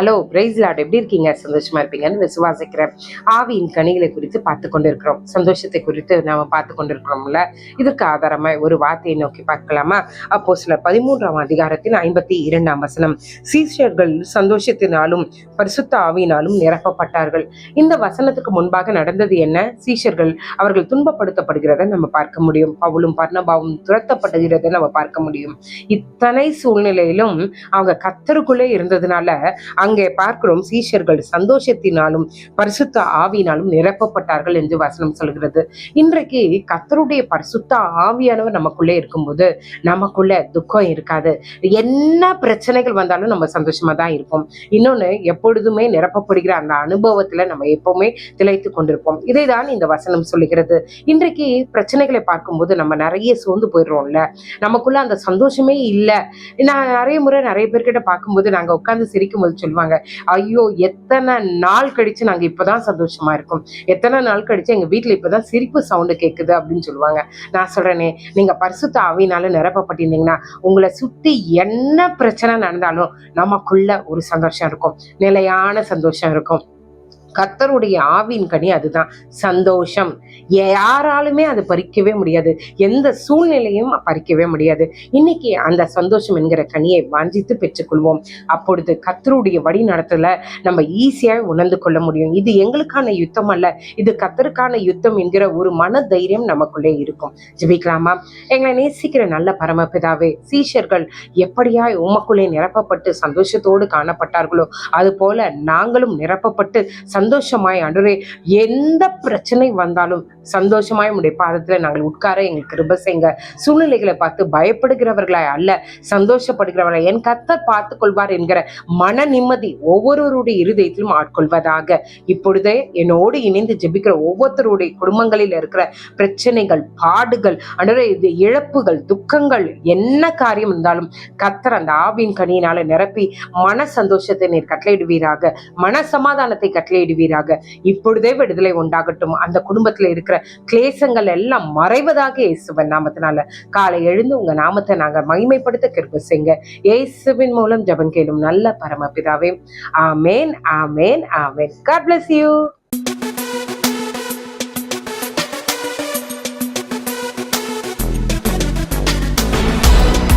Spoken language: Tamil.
ஹலோ பிரைஸ் லார்ட், எப்படி இருக்கீங்க? சந்தோஷமா இருப்பீங்கன்னு விசுவாசிக்கிறேன். ஆவியின் கனிகளை குறித்து பார்த்து கொண்டிருக்கிறோம். சந்தோஷத்தை குறித்து நாம பார்த்து கொண்டிருக்கிறோம்ல. இதற்கு ஆதாரமாய் ஒரு வார்த்தையை நோக்கி பார்க்கலாமா? அப்போஸ்தலர் 13ஆம் அதிகாரத்தின் 52ஆம் வசனம். சீஷர்கள் சந்தோஷத்தினாலும் பரிசுத்த ஆவியினாலும் நிரப்பப்பட்டார்கள். இந்த வசனத்துக்கு முன்பாக நடந்தது என்ன? சீஷர்கள் அவர்கள் துன்பப்படுத்தப்படுகிறத நம்ம பார்க்க முடியும். பவுலும் பர்னபாவும் துரத்தப்படுகிறத நம்ம பார்க்க முடியும். இத்தனை சூழ்நிலையிலும் அவங்க கர்த்தருக்குள்ளே இருந்ததுனால அங்கே பார்க்கிறோம், சீஷர்கள் சந்தோஷத்தினாலும் பரிசுத்த ஆவியினாலும் நிரப்பப்பட்டார்கள் என்று வசனம் சொல்கிறது. இன்றைக்கு கர்த்தருடைய பரிசுத்த ஆவியானவர் நமக்குள்ளே இருக்கும்போது நமக்குள்ள துக்கம் இருக்காது. என்ன பிரச்சனைகள் வந்தாலும் நம்ம சந்தோஷமா தான் இருப்போம். இன்னொன்னு, எப்பொழுதுமே நிரப்பப்படுகிற அந்த அனுபவத்துல நம்ம எப்பவுமே திளைத்து கொண்டிருப்போம். இதைதான் இந்த வசனம் சொல்லுகிறது. இன்றைக்கு பிரச்சனைகளை பார்க்கும்போது நம்ம நிறைய சோர்ந்து போயிடுறோம்ல, நமக்குள்ள அந்த சந்தோஷமே இல்லை. நான் நிறைய முறை நிறைய பேர்கிட்ட பார்க்கும்போது நாங்க உட்கார்ந்து சிரிக்கும் போது சொல்லுவாங்க, ஐயோ எத்தனை நாள் கழிச்சு நாங்க இப்பதான் சந்தோஷமா இருக்கோம், எத்தனை நாள் கழிச்சு எங்க வீட்டுல இப்பதான் சிரிப்பு சவுண்டு கேட்குது அப்படின்னு சொல்லுவாங்க. நான் சொல்றேனே, நீங்க பரிசுத்த ஆவியினால நிரப்பப்பட்டிருந்தீங்கன்னா உங்களை சுத்தி என்ன பிரச்சனை நடந்தாலும் நமக்குள்ள ஒரு சந்தோஷம் இருக்கும், நிலையான சந்தோஷம் இருக்கும். கர்த்தருடைய ஆவியின் கனி அதுதான், சந்தோஷம். யாராலுமே அது பறிக்கவே முடியாது, எந்த சூழ்நிலையும் பறிக்கவே முடியாது. இன்னைக்கு அந்த சந்தோஷம் என்கிற கனியை வாஞ்சித்து பெற்றுக்கொள்வோம். அப்பொழுது கர்த்தருடைய வழி நடத்தல நம்ம ஈஸியாக உணர்ந்து கொள்ள முடியும். இது எங்களுக்கான யுத்தம் அல்ல, இது கர்த்தருக்கான யுத்தம் என்கிற ஒரு மன தைரியம் நமக்குள்ளே இருக்கும். ஜெபிக்கலாமா? எங்களை நேசிக்கிற நல்ல பரமபிதாவே, சீஷர்கள் எப்படியாய் உமக்குள்ளே நிரப்பப்பட்டு சந்தோஷத்தோடு காணப்பட்டார்களோ அது போல நாங்களும் நிரப்பப்பட்டு சந்தோஷமாய் ஆண்டவரே, எந்த பிரச்சனை வந்தாலும் சந்தோஷமாய் உடைய பாதத்துல நாங்கள் உட்கார எங்களுக்கு கிருபை செய்யுங்க. சூழ்நிலைகளை பார்த்து பயப்படுகிறவர்களாய் அல்ல, சந்தோஷப்படுகிறவர்களாய் என் கர்த்தர் பார்த்துக் கொள்வார் என்கிற மன நிம்மதி ஒவ்வொருவருடைய இருதயத்திலும் ஆட்கொள்வதாக. இப்பொழுதே என்னோடு இணைந்து ஜெபிக்கிற ஒவ்வொருத்தருடைய குடும்பங்களில் இருக்கிற பிரச்சனைகள், பாடுகள், ஆண்டவரே இது இழப்புகள், துக்கங்கள், என்ன காரியம் இருந்தாலும் கர்த்தர் அந்த ஆவியின் கனியினால நிரப்பி மன சந்தோஷத்தை நீர் கட்டளையிடுவீராக, மன சமாதானத்தை கட்டளையிடுவீராக. இப்பொழுதே விடுதலை உண்டாகட்டும். அந்த குடும்பத்துல இருக்கிற கிளேசங்கள் எல்லாம் மறைவதாக இயேசுவின் நாமத்தினால காலை எழுந்து உங்க நாமத்தை நாங்க மகிமைப்படுத்த கிருபை செய்யுங்க. இயேசுவின் மூலம் ஜெபம் கேளும் நல்ல பரமபிதாவே. ஆமேன், ஆமேன், ஆமேன். God bless you.